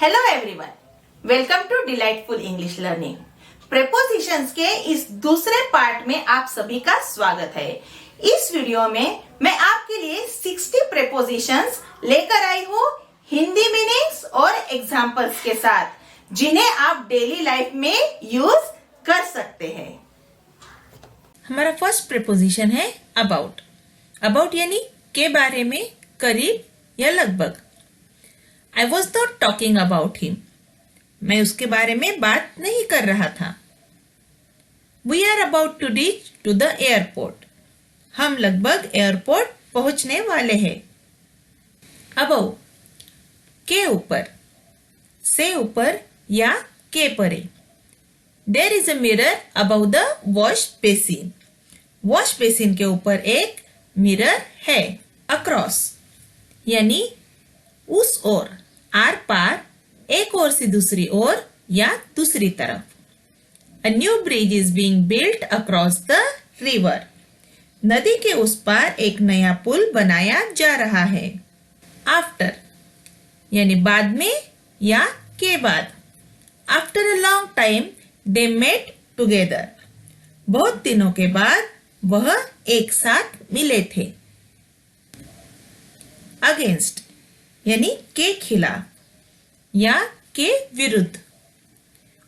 Hello everyone, welcome to delightful English learning. Prepositions के इस दूसरे पार्ट में आप सभी का स्वागत है। इस वीडियो में मैं आपके लिए 60 प्रेपोजिशंस लेकर आई हूँ हिंदी मीनिंग्स और एग्जाम्पल्स के साथ, जिन्हें आप डेली लाइफ में यूज कर सकते हैं। हमारा फर्स्ट प्रेपोजिशन है अबाउट। अबाउट यानी के बारे में, करीब या लगभग। I was not talking about him. मैं उसके बारे में बात नहीं कर रहा था। We are about to reach to the airport. हम लगभग एयरपोर्ट पहुंचने वाले हैं। Above के ऊपर, से ऊपर या के परे। There is a mirror above the wash basin. Wash basin के ऊपर एक मिरर है। Across यानी उस ओर, आर पार, एक ओर से दूसरी ओर या दूसरी तरफ। A new bridge is being built across the river. नदी के उस पार एक नया पुल बनाया जा रहा है। After यानी बाद में या के बाद। After a long time they met together. बहुत दिनों के बाद वह एक साथ मिले थे। Against यानी के खिलाफ या के विरुद्ध।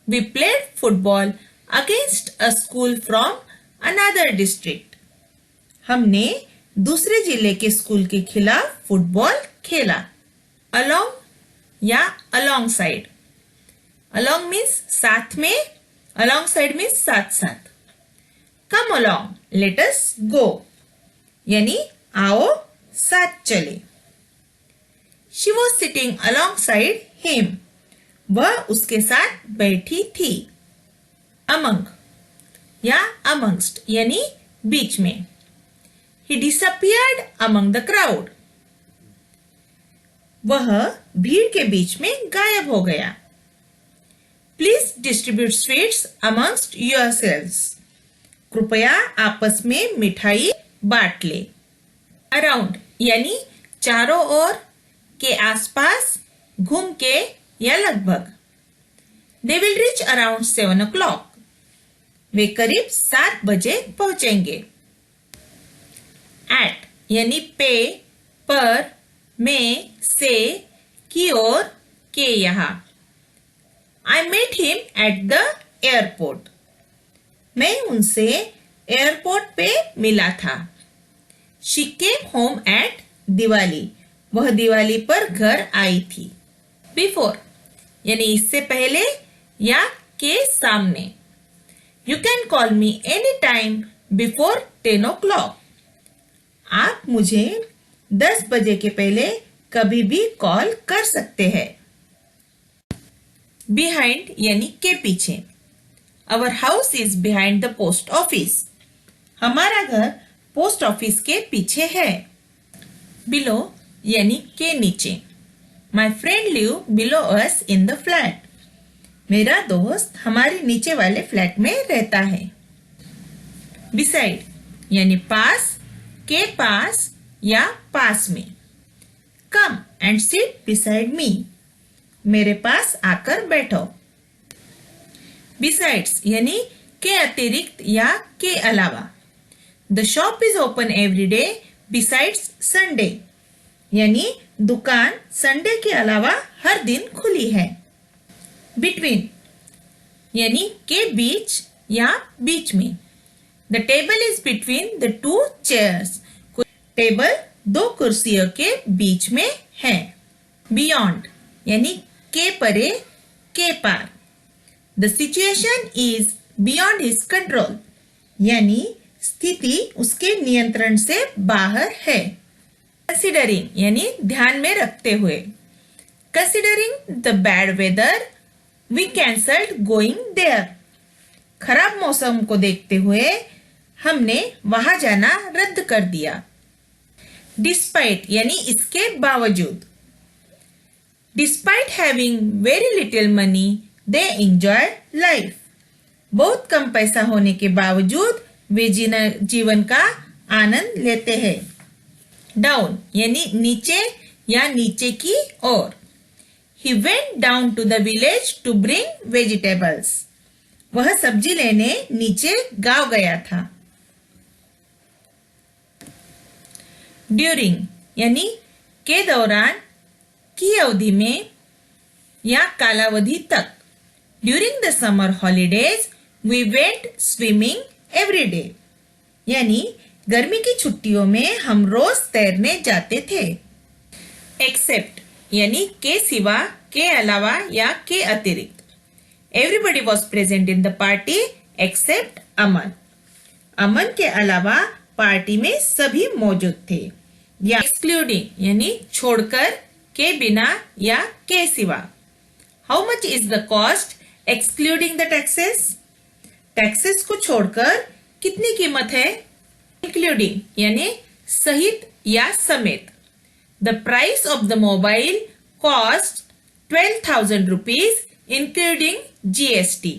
We played football against a school from another district. हमने दूसरे जिले के स्कूल के खिलाफ फुटबॉल खेला। Along या alongside. Along means साथ में, alongside means साथ साथ। Come along, let us go. यानी आओ साथ चले। She was sitting alongside him. वह उसके साथ बैठी थी। Among या amongst यानी बीच में। He disappeared among the crowd. वह भीड़ के बीच में गायब हो गया। Please distribute sweets amongst yourselves. कृपया आपस में मिठाई बांट ले। Around यानी चारों ओर, के आसपास, घूम के या लगभग। They will reach around 7 o'clock. वे करीब 7 बजे पहुंचेंगे। At यानी पे, पर, में, से, की ओर, के यहाँ। I met him at the airport. मैं उनसे एयरपोर्ट पे मिला था। She came home at Diwali. वह दिवाली पर घर आई थी। Before यानी इससे पहले या के सामने। You can call me anytime before 10 o'clock. आप मुझे 10 बजे के पहले कभी भी कॉल कर सकते हैं। Behind यानी के पीछे। Our house is behind the post office. हमारा घर पोस्ट ऑफिस के पीछे है। Below यानी के नीचे। My friend live below us in the flat. मेरा दोस्त हमारे नीचे वाले फ्लैट में रहता है। Beside यानी पास, के पास या पास में। Come and sit beside me. मेरे पास आकर बैठो। Besides यानी के अतिरिक्त या के अलावा। The shop is open every day besides Sunday. यानी दुकान संडे के अलावा हर दिन खुली है। Between यानी के बीच या बीच में। The table is between the two chairs. Table दो कुर्सियों के बीच में है। Beyond यानी के परे, के पार। The situation is beyond his control. यानी स्थिति उसके नियंत्रण से बाहर है। Considering यानी ध्यान में रखते हुए। Considering the bad weather, we cancelled going there. खराब मौसम को देखते हुए हमने वहां जाना रद्द कर दिया। Despite यानी इसके बावजूद। Despite having very little money, they enjoy life. बहुत कम पैसा होने के बावजूद वे जीवन का आनंद लेते हैं। डाउन यानी नीचे या नीचे की ओर। He went down to the village to bring vegetables. वह सब्जी लेने नीचे गांव गया था. During यानी के दौरान, की अवधि में या कालावधि तक. During the summer holidays, we went swimming every day. यानी गर्मी की छुट्टियों में हम रोज तैरने जाते थे. Except यानी के सिवा, के अलावा या के अतिरिक्त. Everybody was present in the party except अमन. अमन के अलावा पार्टी में सभी मौजूद थे. या excluding यानी छोड़कर, के बिना या के सिवा. How much is the cost excluding the taxes? Taxes को छोड़कर कितनी कीमत है? Including यानी सहित या समेत. The price of the mobile cost 12,000 rupees including GST.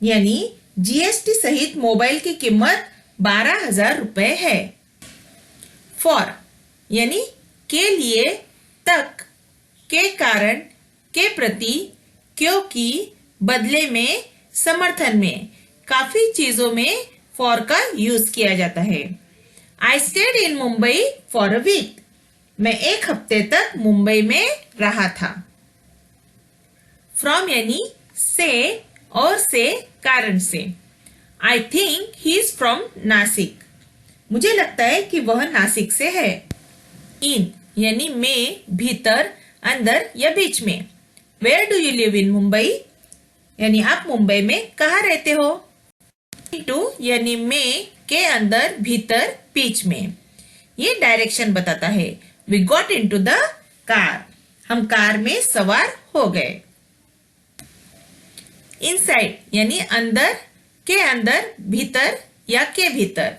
यानी GST सहित मोबाइल की कीमत 12,000 रुपए है. For यानी के लिए, तक, के कारण, के प्रति, क्योंकि, बदले में, समर्थन में. काफी चीजों में फॉर का यूज किया जाता है. I stayed in Mumbai for a week. मैं एक हफ्ते तक मुंबई में रहा था. From यानी से और से कारण से. I think he is from Nashik. मुझे लगता है कि वह नासिक से है. In यानी में, भीतर, अंदर या बीच में. Where do you live in Mumbai? यानी आप मुंबई में कहाँ रहते हो? Into यानी में, के अंदर, भीतर, बीच में. ये डायरेक्शन बताता है. We got into the car. हम कार में सवार हो गए. Inside यानी अंदर, के अंदर, भीतर या के भीतर.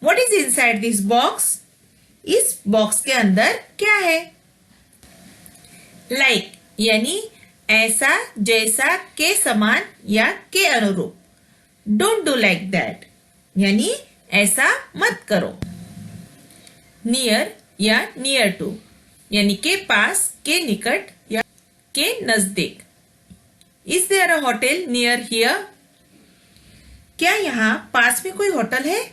What is inside this box? इस बॉक्स के अंदर क्या है? Like यानी ऐसा, जैसा, के समान या के अनुरूप. Don't do like that यानी ऐसा मत करो. Near या near to यानी के पास, के निकट या के नजदीक. Is there a hotel near here? क्या यहाँ पास में कोई होटल है?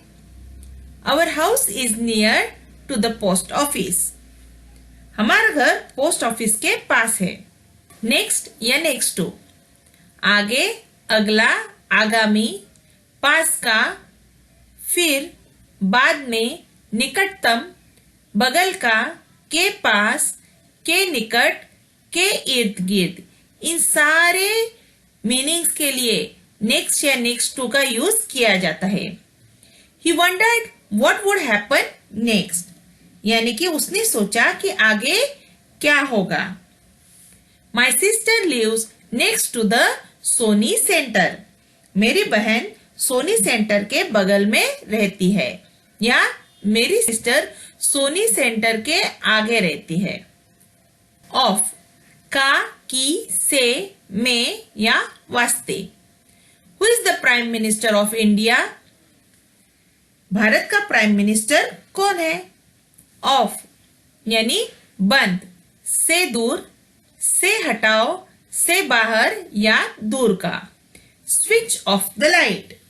Our house is near to the post office. हमारा घर पोस्ट ऑफिस के पास है. Next या next to आगे, अगला, आगामी, पास का, फिर, बाद में, निकटतम, बगल का, के पास, के निकट, के इर्द गिर्द. इन सारे मीनिंग्स के लिए नेक्स्ट या नेक्स्ट टू का यूज किया जाता है. He wondered what would happen next. यानी कि उसने सोचा कि आगे क्या होगा. My sister lives next to the Sony Center. मेरी बहन सोनी सेंटर के बगल में रहती है. या मेरी सिस्टर सोनी सेंटर के आगे रहती है. ऑफ का, की, से, में या वास्ते. Who is the Prime Minister of India? Bharat का प्राइम मिनिस्टर कौन है? ऑफ यानी बंद, से दूर, से हटाओ, से बाहर या दूर का. Switch off the light.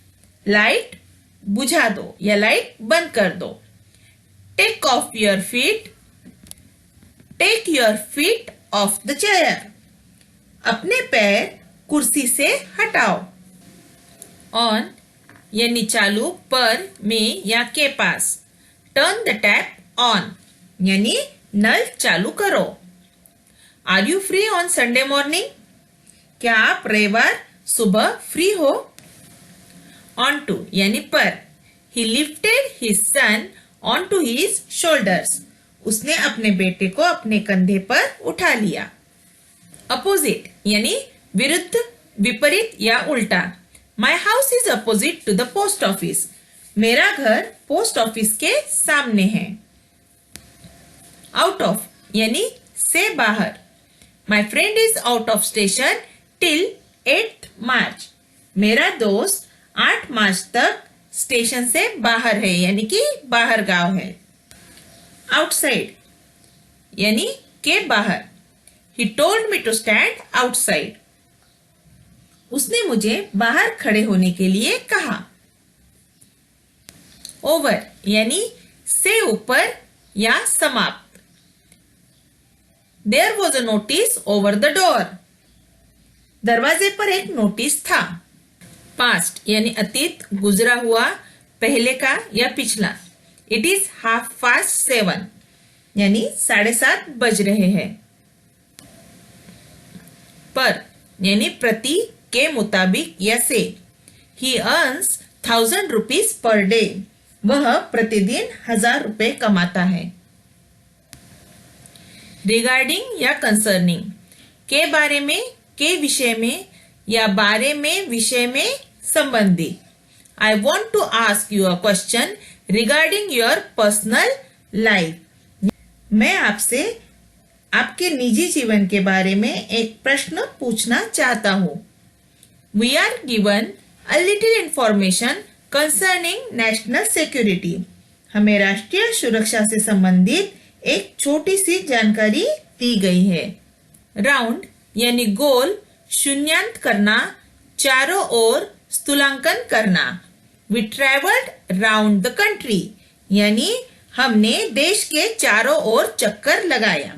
Light बुझा दो या लाइट बंद कर दो. Take off your feet. Take your feet off the chair. अपने पैर कुर्सी से हटाओ. ऑन यानी चालू, पर, में या के पास. टर्न द टैप ऑन यानी नल चालू करो. Are you free on Sunday morning? क्या आप रविवार सुबह फ्री हो? ऑन टू यानी पर. He lifted his son on to his shoulders. उसने अपने बेटे को अपने कंधे पर उठा लिया. अपोजिट यानी विरुद्ध, विपरीत या उल्टा. My house is opposite to the post office. मेरा घर पोस्ट ऑफिस के सामने है. आउट ऑफ यानी से बाहर. My friend is out of station till 8th मार्च. मेरा दोस्त 8 मार्च तक स्टेशन से बाहर है यानी कि बाहर गांव है. आउटसाइड यानी के बाहर. He told me to stand outside. उसने मुझे बाहर खड़े होने के लिए कहा. Over यानी से ऊपर या समाप्त. There was a notice over the door. दरवाजे पर एक नोटिस था. Past यानी अतीत, गुजरा हुआ, पहले का या पिछला. It is 7:30 यानी 7:30 बज रहे हैं. पर यानी प्रति, के मुताबिक या से. He earns 1000 rupees per day. वह प्रतिदिन 1000 रुपए कमाता है. रिगार्डिंग या कंसर्निंग, के बारे में, के विषय में या बारे में, विषय में, संबंधी. I want to ask you a question regarding your personal life. मैं आपसे आपके निजी जीवन के बारे में एक प्रश्न पूछना चाहता हूँ. We are given a little information concerning national security. हमें राष्ट्रीय सुरक्षा से संबंधित एक छोटी सी जानकारी दी गई है. राउंड यानी गोल, शून्यांत करना, चारों ओर स्थूलांकन करना. We traveled round the country यानी हमने देश के चारों ओर चक्कर लगाया.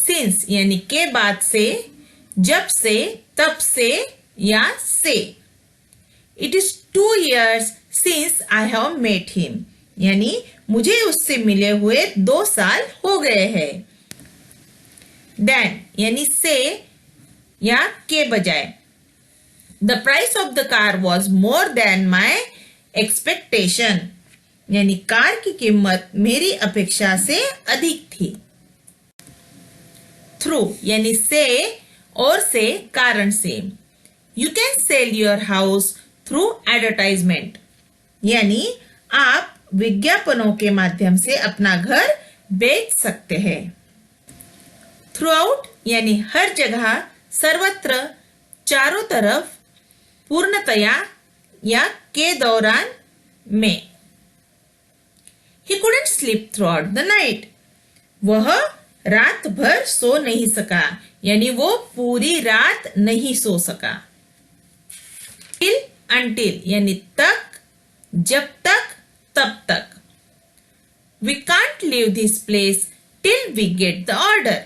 Since यानी के बाद से, जब से, तब से या से. It is 2 years since I have met him यानी मुझे उससे मिले हुए 2 साल हो गए हैं. Then यानी से या के बजाय. The price of the car was more than my expectation यानी कार की कीमत मेरी अपेक्षा से अधिक थी. Through यानी से और से, कारण से. You can sell your house through advertisement यानी आप विज्ञापनों के माध्यम से अपना घर बेच सकते हैं. Throughout यानी हर जगह, सर्वत्र, चारों तरफ, पूर्णतया या के दौरान में. He couldn't sleep throughout the night. वह रात भर सो नहीं सका यानी वो पूरी रात नहीं सो सका. Till until यानी तक, जब तक, तब तक. We can't leave this place till we get the order.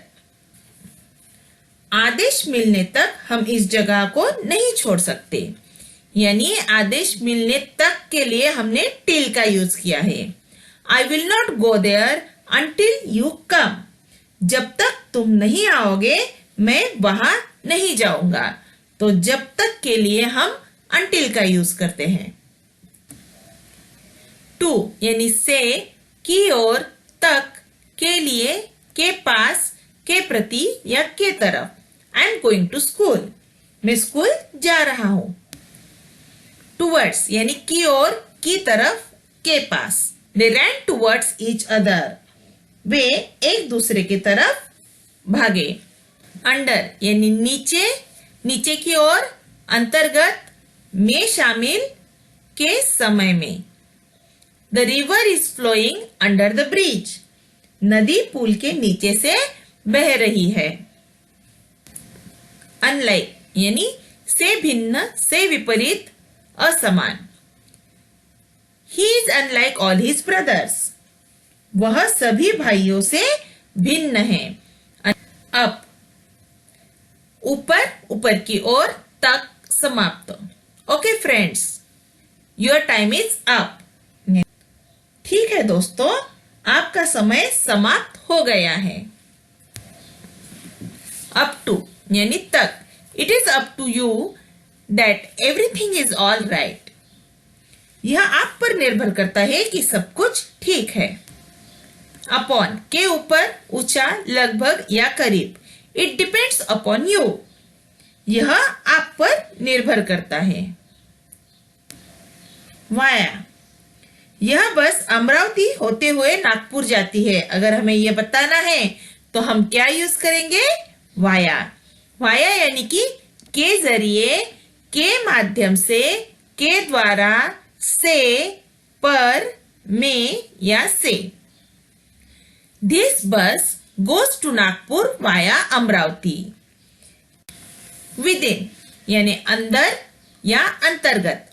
आदेश मिलने तक हम इस जगह को नहीं छोड़ सकते यानी आदेश मिलने तक के लिए हमने till का यूज किया है. I will not go there until you come. जब तक तुम नहीं आओगे मैं वहां नहीं जाऊंगा. तो जब तक के लिए हम until का यूज करते हैं. To यानी से, की ओर, तक, के लिए, के पास, के प्रति या के तरफ. I am going to school. मैं स्कूल जा रहा हूं. Towards यानी की ओर, की तरफ, के पास. They ran towards each other. वे एक दूसरे की तरफ भागे. Under यानी नीचे, नीचे की ओर, अंतर्गत, में शामिल, के समय में. The river is flowing under the bridge. नदी पुल के नीचे से बह रही है. Unlike यानी से भिन्न, से विपरीत, असमान. He is unlike all his brothers. वह सभी भाइयों से भिन्न है. Up ऊपर, ऊपर की ओर, तक, समाप्त. Okay friends, your time is up. ठीक है दोस्तों, आपका समय समाप्त हो गया है. Up to यानी तक. It is up to you that everything is all right. यह आप पर निर्भर करता है कि सब कुछ ठीक है. Upon के ऊपर, ऊंचा, लगभग या करीब. It depends upon you. यह आप पर निर्भर करता है. Via यह बस अमरावती होते हुए नागपुर जाती है. अगर हमें यह बताना है तो हम क्या यूज करेंगे? वाया. वाया यानी कि के जरिए, के माध्यम से, के द्वारा, से, पर, में या से. This bus goes to Nagpur via Amravati. Within यानी अंदर या अंतर्गत.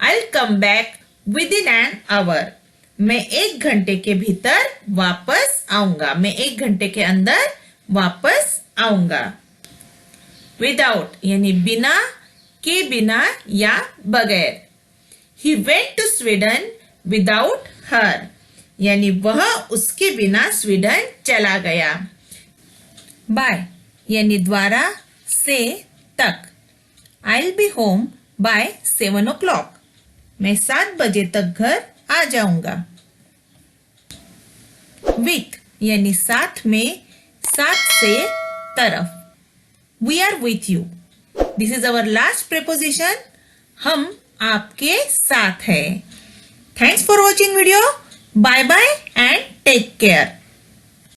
I'll come back within an hour. मैं 1 घंटे के भीतर वापस आऊंगा. मैं 1 घंटे के अंदर वापस आऊंगा. Without यानी बिना, के बिना या बगैर. He went to Sweden without her. यानी वह उसके बिना स्वीडन चला गया. By यानी द्वारा, से, तक. I'll be home by 7 o'clock. मैं 7 बजे तक घर आ जाऊंगा. With यानी साथ में, साथ से, तरफ. We are with you. This is our last preposition. हम आपके साथ हैं. Thanks for watching video. Bye bye and take care.